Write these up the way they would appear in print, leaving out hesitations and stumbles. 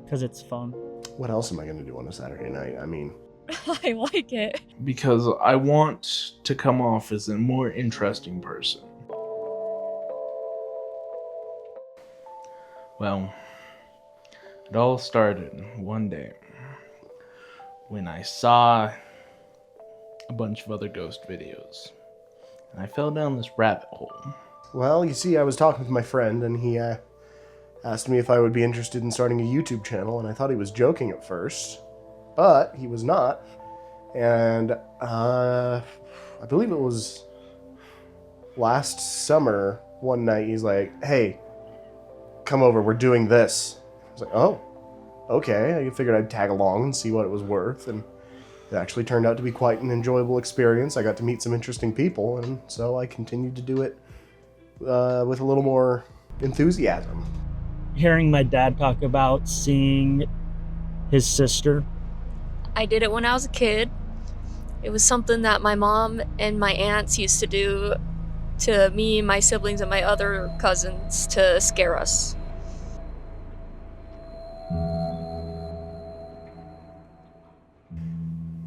because it's fun. What else am I going to do on a Saturday night? I mean, I like it. Because I want to come off as a more interesting person. Well, it all started one day when I saw a bunch of other ghost videos. And I fell down this rabbit hole. well, you see, I was talking with my friend, and he asked me if I would be interested in starting a YouTube channel, and I thought he was joking at first, but he was not. And I believe it was last summer, one night, he's like, hey, come over, we're doing this. I was like, oh, okay. I figured I'd tag along and see what it was worth, and it actually turned out to be quite an enjoyable experience. I got to meet some interesting people, and so I continued to do it with a little more enthusiasm. Hearing my dad talk about seeing his sister. I did it when I was a kid. It was something that my mom and my aunts used to do to me, my siblings, and my other cousins to scare us.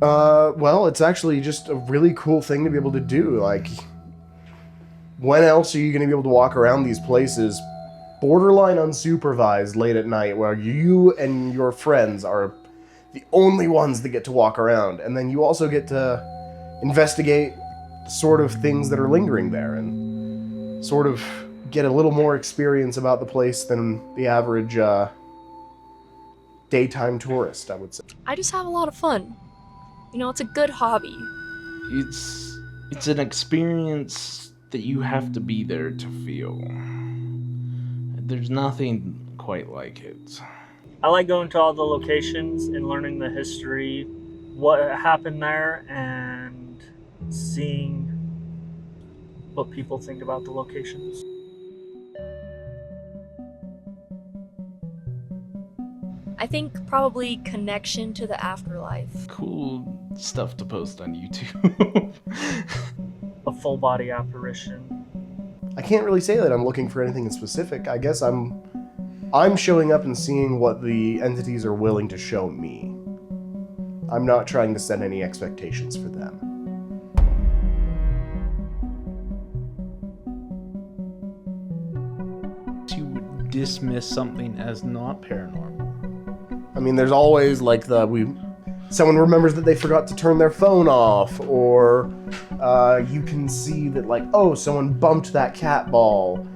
Well, it's actually just a really cool thing to be able to do. Like, when else are you going to be able to walk around these places borderline unsupervised late at night where you and your friends are the only ones that get to walk around, and then you also get to investigate the sort of things that are lingering there and sort of get a little more experience about the place than the average daytime tourist, I would say. I just have a lot of fun. You know, it's a good hobby. It's an experience that you have to be there to feel. There's nothing quite like it. I like going to all the locations and learning the history, what happened there, and seeing what people think about the locations. I think probably connection to the afterlife. Cool stuff to post on YouTube. A full body apparition. I can't really say that I'm looking for anything in specific. I guess I'm showing up and seeing what the entities are willing to show me. I'm not trying to set any expectations for them. To dismiss something as not paranormal. I mean, there's always like someone remembers that they forgot to turn their phone off, or you can see that like, oh, someone bumped that cat ball.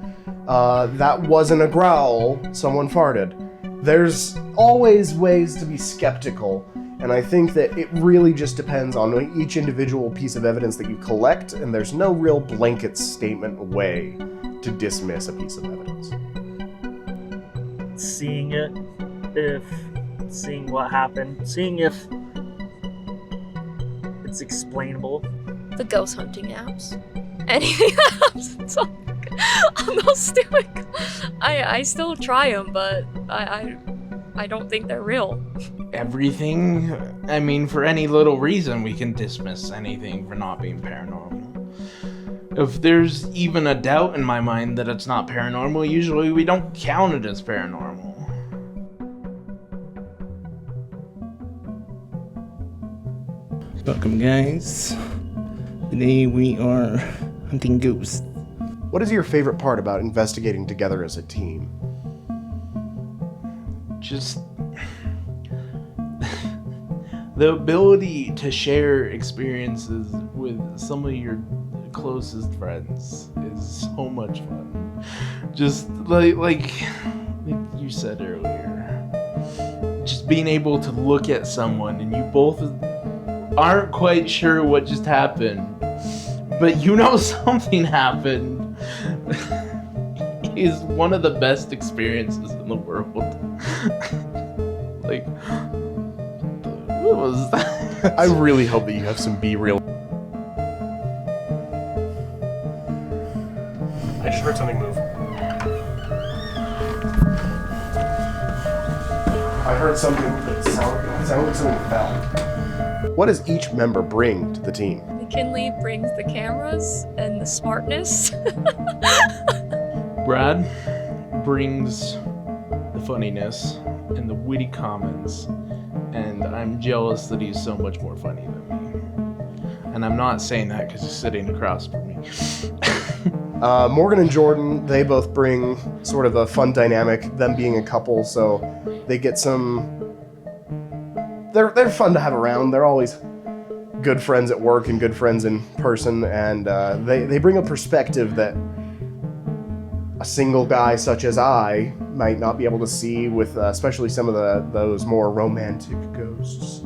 That wasn't a growl, someone farted. There's always ways to be skeptical, and I think that it really just depends on each individual piece of evidence that you collect, and there's no real blanket statement way to dismiss a piece of evidence. Seeing it, seeing what happened, seeing if it's explainable. The ghost hunting apps. Anything else? I'm not stupid. I still try them, but I don't think they're real. Everything? I mean, for any little reason, we can dismiss anything for not being paranormal. If there's even a doubt in my mind that it's not paranormal, usually we don't count it as paranormal. Welcome, guys. Today we are hunting ghosts. What is your favorite part about investigating together as a team? Just the ability to share experiences with some of your closest friends is so much fun. Just like you said earlier, just being able to look at someone and you both aren't quite sure what just happened, but you know something happened, is one of the best experiences in the world. Like, what was that? I really hope that you have some B-reel. I just heard something move. I heard something that sounded like something fell. What does each member bring to the team? McKinley brings the cameras and the smartness. Brad brings the funniness and the witty comments, and I'm jealous that he's so much more funny than me. And I'm not saying that because he's sitting across from me. Morgan and Jordan, they both bring sort of a fun dynamic, them being a couple, so they get some... They're fun to have around. They're always good friends at work and good friends in person, and they bring a perspective that a single guy such as I might not be able to see with especially some of those more romantic ghosts.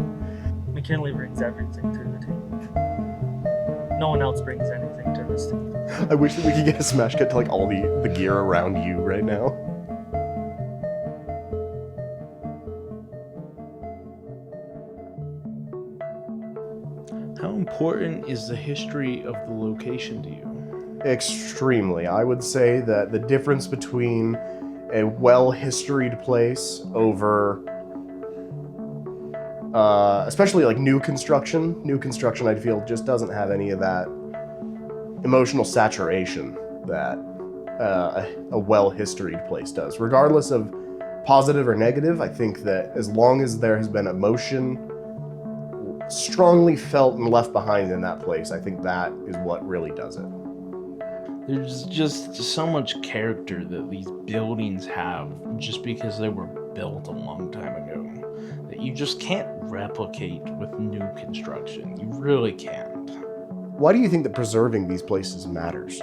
McKinley brings everything to the team. No one else brings anything to this team. I wish that we could get a smash cut to like all the gear around you right now. How important is the history of the location to you? Extremely. I would say that the difference between a well-historied place over, especially like new construction I feel just doesn't have any of that emotional saturation that a well-historied place does. Regardless of positive or negative, I think that as long as there has been emotion strongly felt and left behind in that place, I think that is what really does it. There's just so much character that these buildings have just because they were built a long time ago that you just can't replicate with new construction. You really can't. Why do you think that preserving these places matters?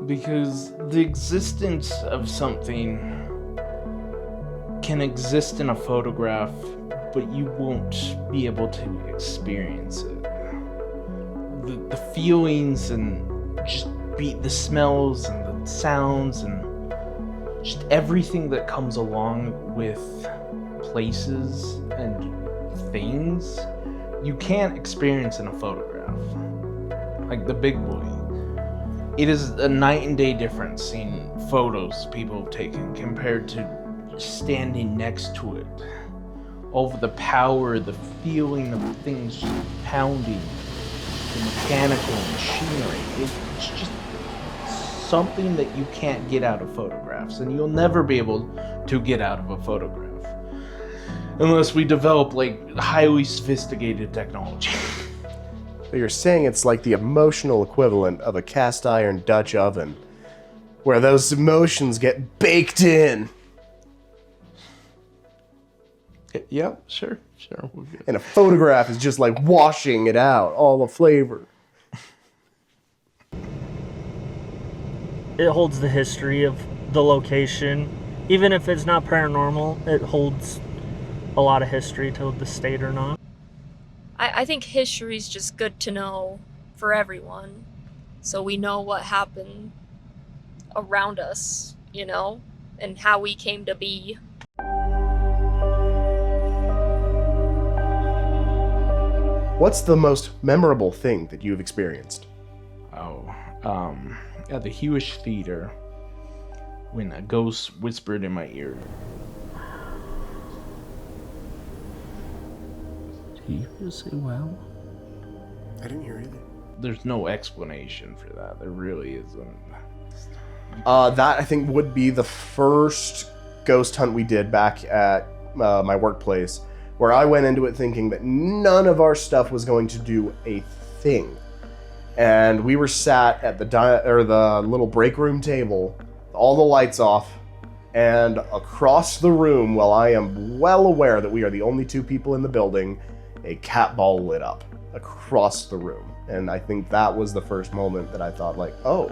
Because the existence of something can exist in a photograph, but you won't be able to experience it. The feelings and just the smells and the sounds and just everything that comes along with places and things, you can't experience in a photograph. Like the Big Boy. It is a night and day difference seeing photos people have taken compared to standing next to it. All of the power, the feeling of things just pounding, the mechanical machinery. It's just something that you can't get out of photographs, and you'll never be able to get out of a photograph unless we develop like highly sophisticated technology. So you're saying it's like the emotional equivalent of a cast iron Dutch oven, where those emotions get baked in. Yeah, sure. And a photograph is just like washing it out, all the flavor. It holds the history of the location. Even if it's not paranormal, it holds a lot of history to the state or not. I think history is just good to know for everyone. So we know what happened around us, you know, and how we came to be. What's the most memorable thing that you've experienced? At the Hewish Theater, when a ghost whispered in my ear. Did you just say wow? I didn't hear anything. There's no explanation for that. There really isn't. That I think would be the first ghost hunt we did back at my workplace, where I went into it thinking that none of our stuff was going to do a thing. And we were sat at the little break room table, all the lights off, and across the room, while I am well aware that we are the only two people in the building, a cat ball lit up across the room. And I think that was the first moment that I thought like, oh,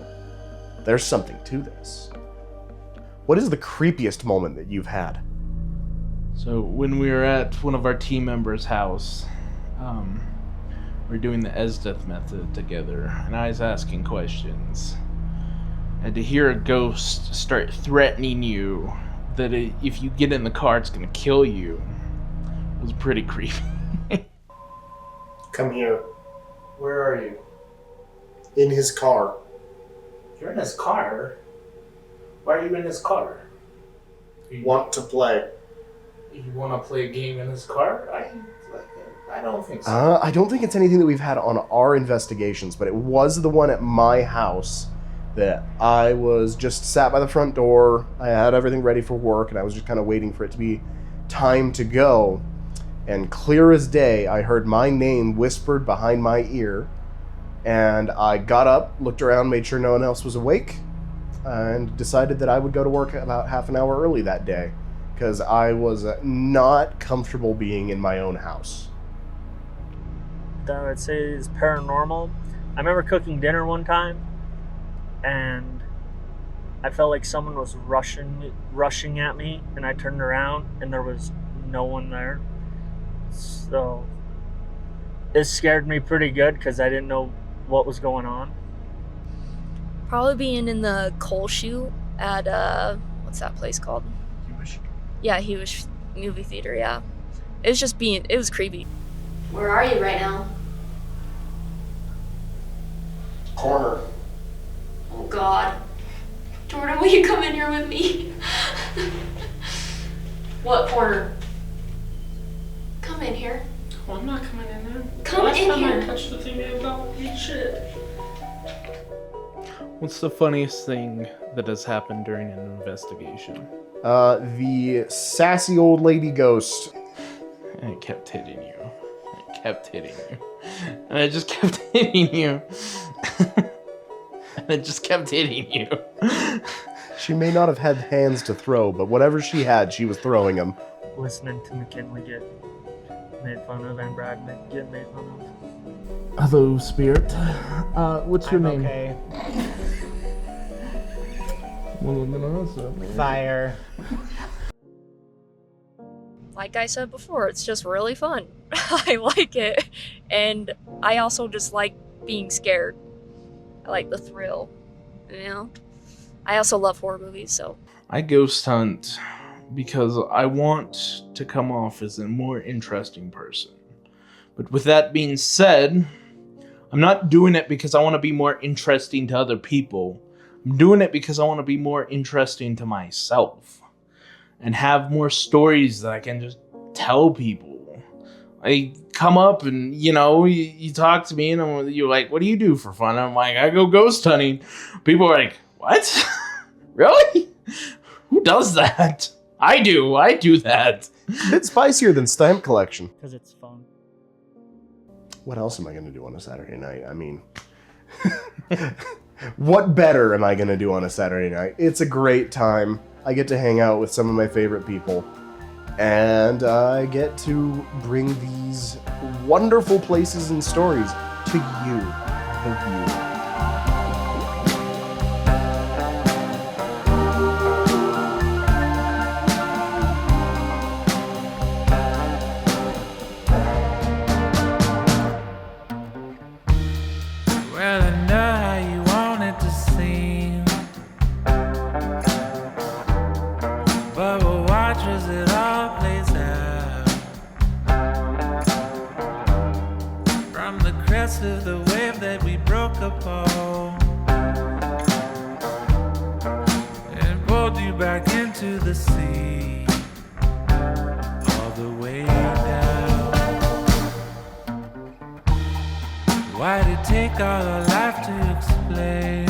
there's something to this. What is the creepiest moment that you've had? So when we were at one of our team members' house, we're doing the Esdeath method together, and I was asking questions. And to hear a ghost start threatening you that if you get in the car, it's gonna kill you, was pretty creepy. Come here. Where are you? In his car. You're in his car? Why are you in his car? Want to play. You want to play a game in his car? I don't think so. I don't think it's anything that we've had on our investigations, but it was the one at my house that I was just sat by the front door. I had everything ready for work, and I was just kind of waiting for it to be time to go. And clear as day, I heard my name whispered behind my ear. And I got up, looked around, made sure no one else was awake, and decided that I would go to work about half an hour early that day, because I was not comfortable being in my own house. That I would say is paranormal. I remember cooking dinner one time, and I felt like someone was rushing at me, and I turned around, and there was no one there. So it scared me pretty good because I didn't know what was going on. Probably being in the coal chute at, what's that place called? Hewish. Yeah, Hewish movie theater, yeah. It was creepy. Where are you right now? Corner. Oh God. Jordan, will you come in here with me? What corner? Come in here. Oh, I'm not coming in there. Come Last in time here. I touched the thing, it about eat shit. What's the funniest thing that has happened during an investigation? The sassy old lady ghost. And it kept hitting you. It kept hitting you. And it just kept hitting you. And it just kept hitting you. She may not have had hands to throw, but whatever she had, she was throwing them. Listening to McKinley get made fun of and Brad get made fun of. Hello, Spirit. What's your name? Okay. Well, then awesome. Fire. Like I said before, it's just really fun. I like it. And I also just like being scared. I like the thrill, you know? I also love horror movies, so. I ghost hunt because I want to come off as a more interesting person. But with that being said, I'm not doing it because I want to be more interesting to other people. I'm doing it because I want to be more interesting to myself and have more stories that I can just tell people. I come up and, you talk to me and you're like, what do you do for fun? I'm like, I go ghost hunting. People are like, what? Really? Who does that? I do that. A bit spicier than stamp collection. Because it's fun. What else am I going to do on a Saturday night? I mean, what better am I going to do on a Saturday night? It's a great time. I get to hang out with some of my favorite people. And I get to bring these wonderful places and stories to you, the viewer. Well, I know how you want it to seem, but we'll watch as it all plays out. From the crest of the wave that we broke upon and pulled you back into the sea, all the way down. Why'd it take all our life to explain